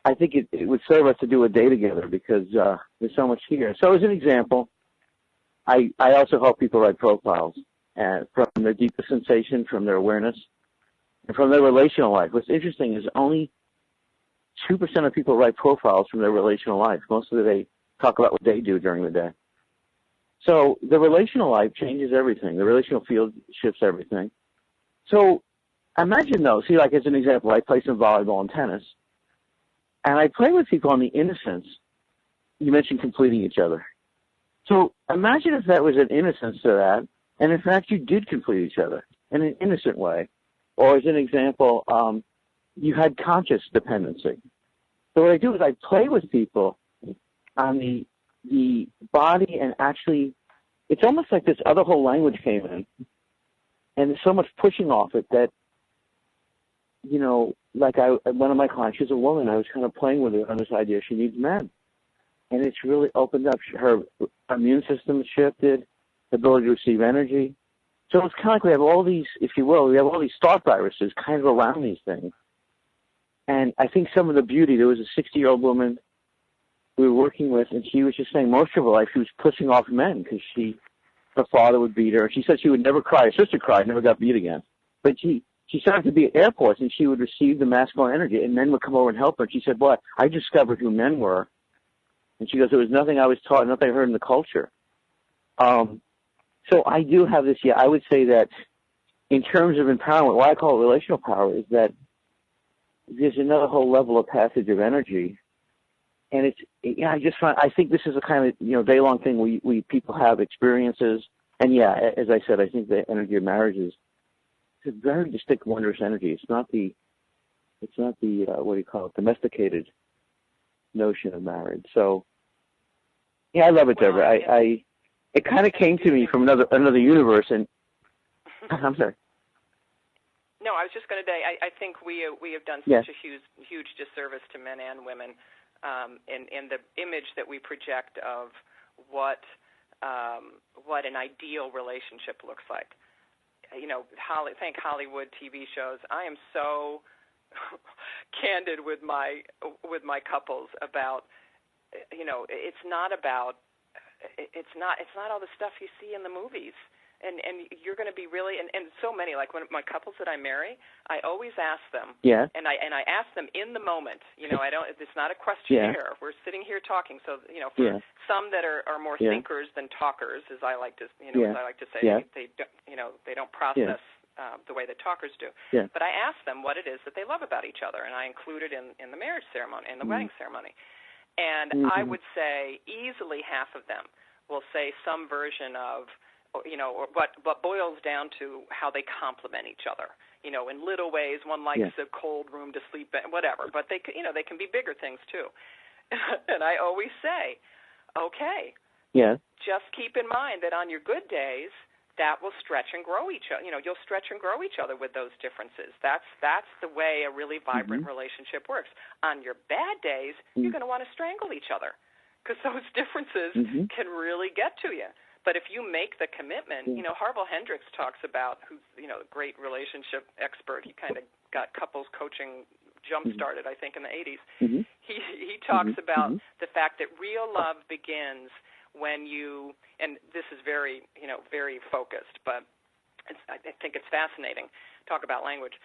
I think it would serve us to do a day together because there's so much here. So as an example, I also help people write profiles from their deepest sensation, from their awareness, and from their relational life. What's interesting is only 2% of people write profiles from their relational life. Mostly they talk about what they do during the day. So the relational life changes everything. The relational field shifts everything. So imagine, though, see, like as an example, I play some volleyball and tennis, and I play with people on the innocence. You mentioned completing each other. So imagine if that was an innocence to that, and in fact you did complete each other in an innocent way. Or as an example, you had conscious dependency. So what I do is I play with people on the body, and actually it's almost like this other whole language came in, and there's so much pushing off it that, you know, like one of my clients, she's a woman, I was kind of playing with her on this idea she needs men. And it's really opened up, her immune system shifted, the ability to receive energy. So it's kind of like we have all these, if you will, we have all these thought viruses kind of around these things. And I think some of the beauty, there was a 60-year-old woman we were working with, and she was just saying most of her life she was pushing off men because her father would beat her. And she said she would never cry. Her sister cried, never got beat again. But she started to be at airports, and she would receive the masculine energy, and men would come over and help her. And she said, boy, I discovered who men were. And she goes, there was nothing I was taught, nothing I heard in the culture. So I do have this, I would say that in terms of empowerment, what I call relational power is that there's another whole level of passage of energy. And I think this is a kind of, day-long thing we people have experiences. And as I said, I think the energy of marriage is a very distinct, wondrous energy. It's not the what do you call it, domesticated notion of marriage. So, I love it, Deborah. It kind of came to me from another universe, and I'm sorry. No, I was just going to say, I think we have done such a huge disservice to men and women in the image that we project of what an ideal relationship looks like. Thank Hollywood TV shows. I am so candid with my couples about, it's not all the stuff you see in the movies. And you're going to be really, and so many, like when my couples that I marry, I always ask them, and I ask them in the moment, it's not a questionnaire. We're sitting here talking. So, for some that are more thinkers than talkers, as I like to, as I like to say, they don't process the way that talkers do. But I ask them what it is that they love about each other, and I include it in the marriage ceremony, in the wedding ceremony. And I would say easily half of them will say some version of, or what boils down to how they complement each other. In little ways, one likes a cold room to sleep in, whatever. But they can be bigger things too. And I always say, okay, just keep in mind that on your good days, that will stretch and grow each other. You'll stretch and grow each other with those differences. That's the way a really vibrant relationship works. On your bad days, you're going to want to strangle each other because those differences can really get to you. But if you make the commitment, Harville Hendricks talks about, who's a great relationship expert. He kind of got couples coaching jump-started, I think, in the 80s. He talks about the fact that real love begins when you, and this is very, very focused, but I think it's fascinating. Talk about language.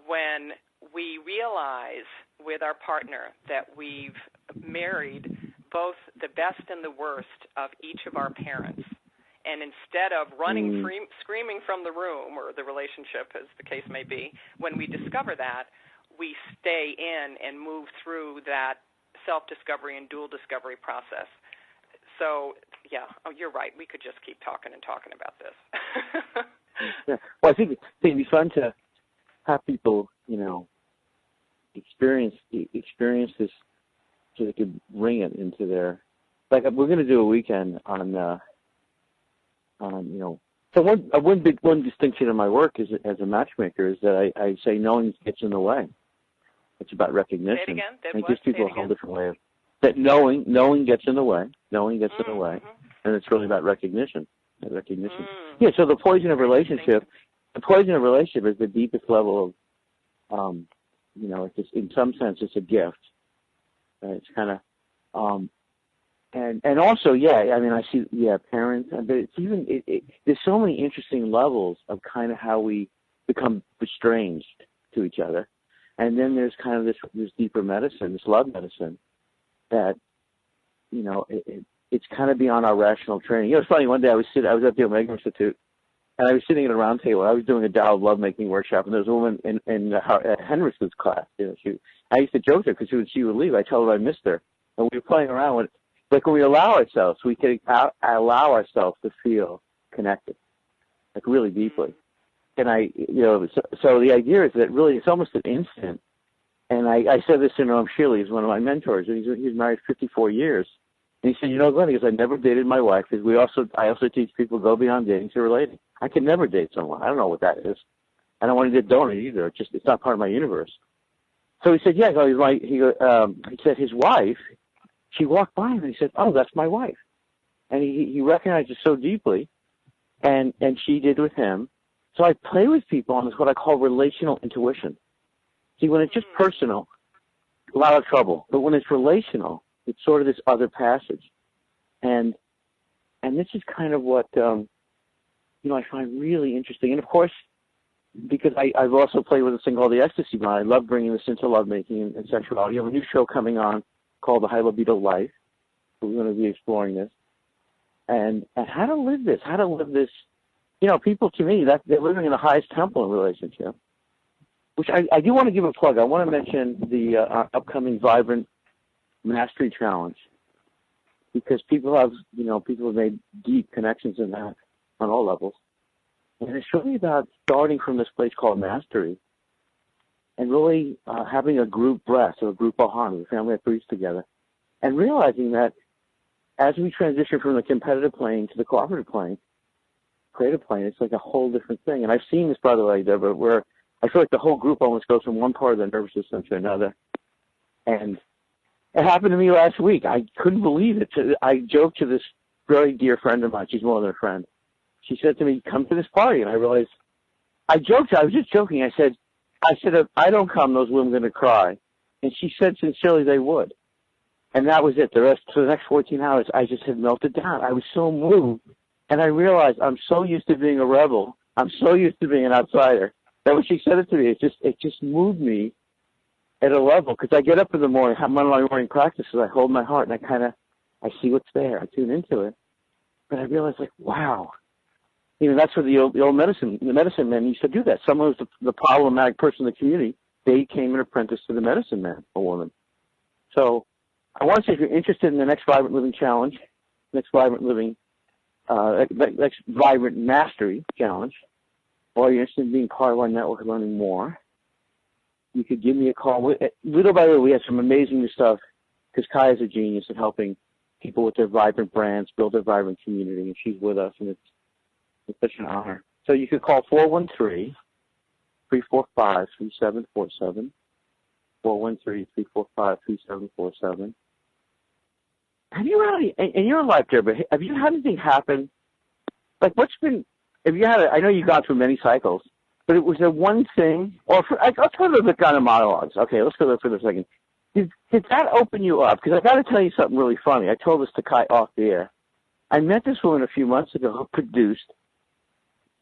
When we realize with our partner that we've married both the best and the worst of each of our parents, and instead of running, screaming from the room or the relationship, as the case may be, when we discover that, we stay in and move through that self-discovery and dual discovery process. So, you're right. We could just keep talking and talking about this. Well, I think it'd be fun to have people, experience this, so they could bring it into their. Like, we're going to do a weekend on So one distinction in my work as a matchmaker is that I say knowing gets in the way. It's about recognition. Say it again. It gives people a whole different way of that knowing gets in the way. Knowing gets in the way, and it's really about recognition. Yeah. So the poison of relationship is the deepest level of, it's just, in some sense, it's a gift. It's kind of, and also, I see, parents, but it's even, there's so many interesting levels of kind of how we become estranged to each other. And then there's kind of this deeper medicine, this love medicine, that, it's kind of beyond our rational training. It's funny, one day I was at the Omega Institute, and I was sitting at a round table. I was doing a Tao of lovemaking workshop, and there was a woman in Henrich's class. I used to joke to her because she would leave. I tell her I missed her. And we were playing around with, like, when we allow ourselves, we can allow ourselves to feel connected, like really deeply. And so the idea is that really it's almost an instant. And I said this to Noam Shirley, he's one of my mentors, and he's married 54 years. And he said, Glenn, because I never dated my wife, because I also teach people go beyond dating to relating. I could never date someone. I don't know what that is. I don't want to donate either. It's not part of my universe. So he said, he said his wife, she walked by him and he said, oh, that's my wife. And he recognized it so deeply, and she did with him. So I play with people on what I call relational intuition. See, when it's just personal, a lot of trouble. But when it's relational, it's sort of this other passage. And this is kind of what, I find really interesting. And of course, because I've also played with this thing called the ecstasy mind, I love bringing this into lovemaking and sexuality. I have a new show coming on called The High Libido Life. We're going to be exploring this. And how to live this, people to me, that they're living in the highest temple in relationship, which I do want to give a plug. I want to mention the upcoming Vibrant Mastery Challenge, because people have made deep connections in that on all levels. And it's really about starting from this place called mastery and really having a group breath or a group ahana, the family that breathes together, and realizing that as we transition from the competitive plane to the cooperative plane, creative plane, it's like a whole different thing. And I've seen this, by the way, Deborah, where I feel like the whole group almost goes from one part of the nervous system to another. And it happened to me last week. I couldn't believe it. I joked to this very dear friend of mine. She's more than a friend. She said to me, come to this party. And I realized, I was just joking. I said, if I don't come, those women are going to cry. And she said sincerely they would. And that was it. For the next 14 hours, I just had melted down. I was so moved. And I realized I'm so used to being a rebel. I'm so used to being an outsider that when she said it to me, it just moved me at a level. Because I get up in the morning, have one of my morning practices, I hold my heart, and I see what's there. I tune into it. But I realized, like, wow. That's where the old medicine men used to do that. Someone was the problematic person in the community. They became an apprentice to the medicine man or woman. So I want to say, if you're interested in the next Vibrant Living Challenge, next Vibrant Mastery Challenge, or you're interested in being part of our network and learning more, you could give me a call. Little by little, we have some amazing new stuff, because Kai is a genius at helping people with their vibrant brands build their vibrant community, and she's with us, and it's such an honor. So you could call 413-345-3747, 413-345-3747. Have you really, in your life, Deborah, have you had anything happen? Like, what's been, have you had, I know you've gone through many cycles, but was there one thing, or let's go to the kind of monologues. Okay, let's go there for a second. Did that open you up? Because I got to tell you something really funny. I told this to Kai off the air. I met this woman a few months ago who produced,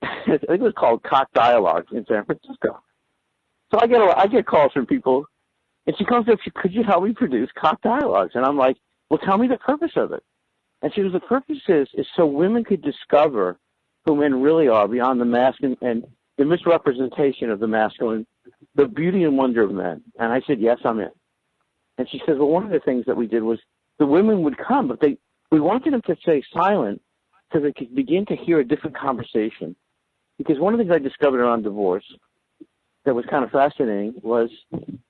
I think it was called Cock Dialogues in San Francisco. So I get calls from people, and she comes up, could you help me produce Cock Dialogues? And I'm like, well, tell me the purpose of it. And she goes, the purpose is so women could discover who men really are beyond the mask and the misrepresentation of the masculine, the beauty and wonder of men. And I said, yes, I'm in. And she says, well, one of the things that we did was the women would come, but we wanted them to stay silent so they could begin to hear a different conversation. Because one of the things I discovered around divorce that was kind of fascinating was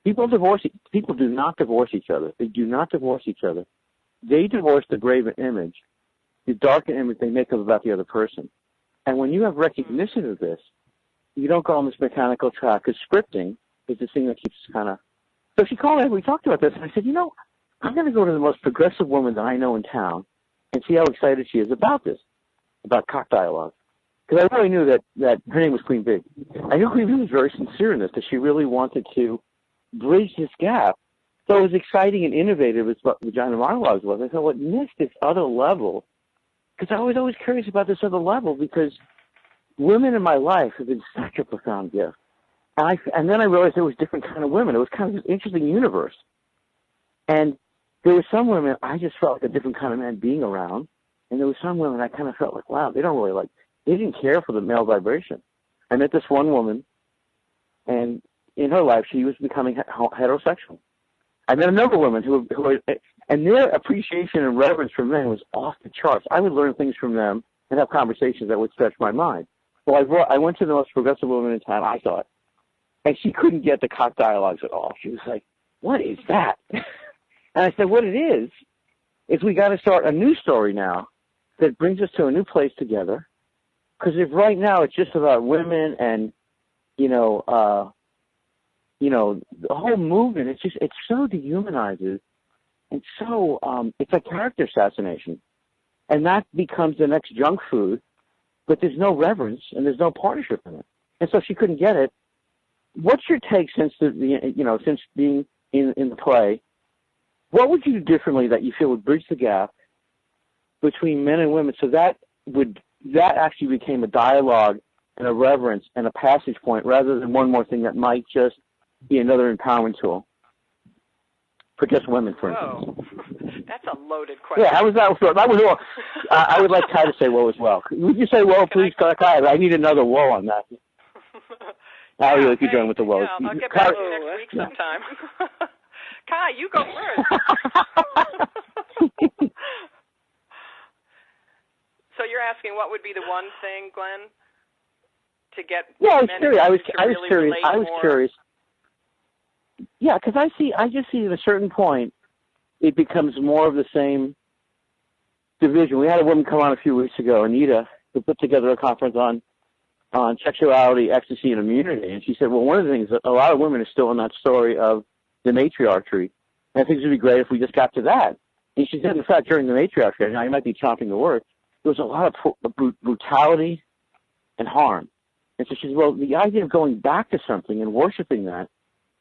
people do not divorce each other. They do not divorce each other. They divorce the graven image, the darkened image they make up about the other person. And when you have recognition of this, you don't go on this mechanical track, because scripting is the thing that keeps kind of. So she called me, we talked about this, and I said, I'm going to go to the most progressive woman that I know in town and see how excited she is about this, about Cock Dialogue. Because I really knew that her name was Queen Big. I knew Queen Big was very sincere in this, that she really wanted to bridge this gap. So it was exciting and innovative as what Vagina Monologues was. I thought, what missed this other level? Because I was always curious about this other level, because women in my life have been such a profound gift. And then I realized there was different kind of women. It was kind of an interesting universe. And there were some women I just felt like a different kind of man being around. And there were some women I kind of felt like, wow, they didn't care for the male vibration. I met this one woman, and in her life, she was becoming heterosexual. I met another woman who and their appreciation and reverence for men was off the charts. I would learn things from them and have conversations that would stretch my mind. Well, I went to the most progressive woman in town, I thought, and she couldn't get the Cock Dialogues at all. She was like, what is that? And I said, what it is we got to start a new story now that brings us to a new place together. Because if right now it's just about women and, the whole movement, it so dehumanizes and so, it's like character assassination. And that becomes the next junk food, but there's no reverence and there's no partnership in it. And so she couldn't get it. What's your take since being in the play? What would you do differently that you feel would bridge the gap between men and women so that actually became a dialogue and a reverence and a passage point rather than one more thing that might just be another empowerment tool for just women, for instance? That's a loaded question. Yeah, how was that? That was all. I would like Kai to say whoa as well. Would you say whoa, please, Kai? I need another whoa on that. I'll really keep going with the whoa. Yeah, I'll get back to you next week sometime. Kai, you go first. So you're asking what would be the one thing, Glenn, to get men I was curious. Yeah, because I just see at a certain point it becomes more of the same division. We had a woman come on a few weeks ago, Anita, who put together a conference on sexuality, ecstasy, and immunity. And she said, well, one of the things, a lot of women are still in that story of the matriarchy. And I think it would be great if we just got to that. And she said, in fact, during the matriarchy, now you might be chomping the word, there was a lot of brutality and harm. And so she said, well, the idea of going back to something and worshiping that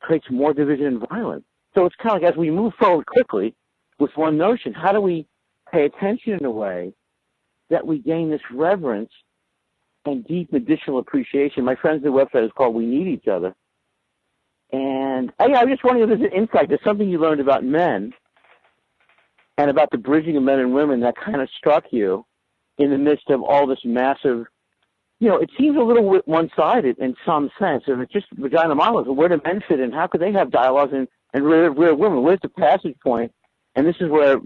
creates more division and violence. So it's kind of like as we move forward quickly with one notion, how do we pay attention in a way that we gain this reverence and deep medicinal appreciation? My friend's new website is called We Need Each Other. And I'm just wondering if there's an insight, there's something you learned about men and about the bridging of men and women that kind of struck you in the midst of all this massive, it seems a little one-sided in some sense. And it's just vagina monologues. Where do men fit in? How could they have dialogues and real women? Where's the passage point? And this is where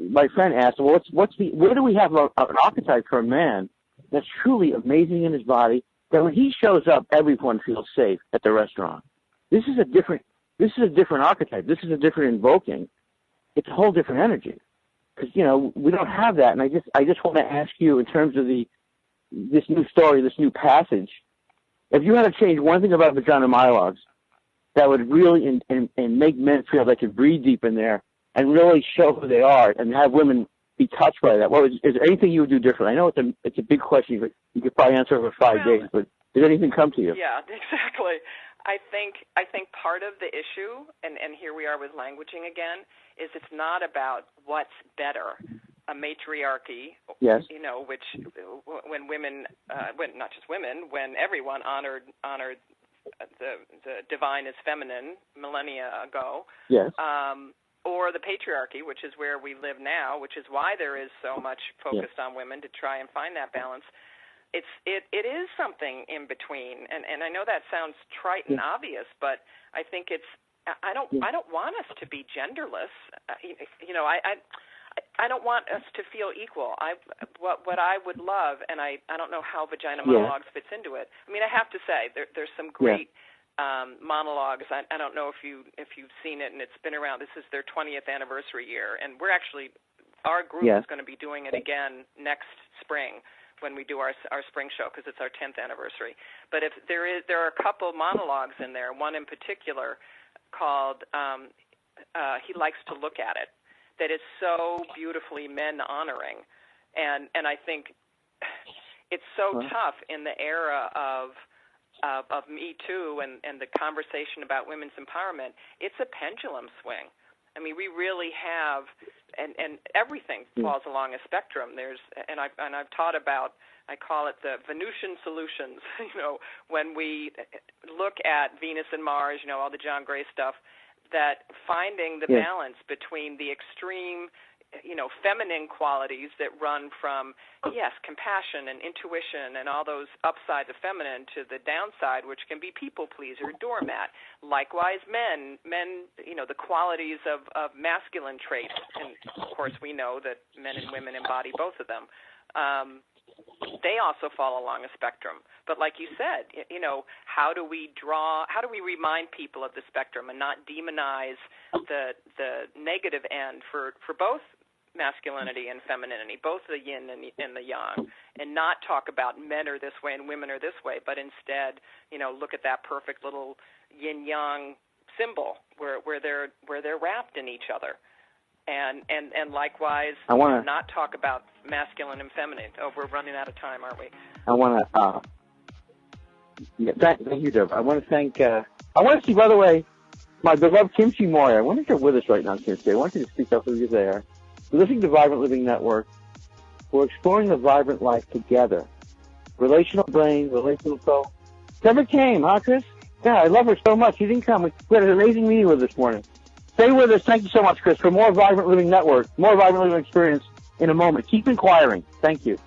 my friend asked, well, where do we have an archetype for a man that's truly amazing in his body, that when he shows up, everyone feels safe at the restaurant? This is a different archetype. This is a different invoking. It's a whole different energy. because we don't have that. And I just want to ask you, in terms of this new story, this new passage, if you had to change one thing about vagina monologues that would really and make men feel they could breathe deep in there and really show who they are and have women be touched by that, is there anything you would do different? I know it's a big question, but you could probably answer over 5 days. But did anything come to you? Yeah, exactly. I think part of the issue, and here we are with languaging again, is it's not about what's better. A matriarchy, yes. Which when women, not just women, when everyone honored the divine as feminine millennia ago, yes. Or the patriarchy, which is where we live now, which is why there is so much focused on women to try and find that balance. It is something in between, and I know that sounds trite and obvious, but I think I don't want us to be genderless. I don't want us to feel equal. What I would love, and I don't know how Vagina Monologues fits into it. I mean, I have to say there's some great monologues. I don't know if you've seen it, and it's been around. This is their 20th anniversary year, and our group is going to be doing it again next spring when we do our spring show, because it's our 10th anniversary. But if there are a couple monologues in there, one in particular called He Likes to Look at It, that is so beautifully men honoring, and I think it's so tough in the era of Me Too and the conversation about women's empowerment. It's a pendulum swing. I mean, we really have, and everything falls along a spectrum. I've taught about, I call it the Venusian solutions. When we look at Venus and Mars, all the John Gray stuff, that finding the balance between the extreme, feminine qualities that run from, compassion and intuition and all those upsides of feminine to the downside, which can be people pleaser, doormat. Likewise, men, the qualities of masculine traits, and of course we know that men and women embody both of them. They also fall along a spectrum. But like you said, how do we remind people of the spectrum and not demonize the negative end for both masculinity and femininity, both the yin and the yang, and not talk about men are this way and women are this way, but instead, look at that perfect little yin-yang symbol where they're wrapped in each other. And likewise, not talk about masculine and feminine. Oh, we're running out of time, aren't we? I want to thank you, Deb. I want to thank. I want to see, by the way, my beloved Kimchi Moyer. I wonder if you're with us right now, Kimchi. I want you to speak up who you're there. We're listening to Vibrant Living Network. We're exploring the vibrant life together. Relational brain, relational soul. Deborah came, huh, Chris? Yeah, I love her so much. She didn't come. We had an amazing meeting with her this morning. Stay with us. Thank you so much, Chris, for more Vibrant Living Network, more Vibrant Living Experience in a moment. Keep inquiring. Thank you.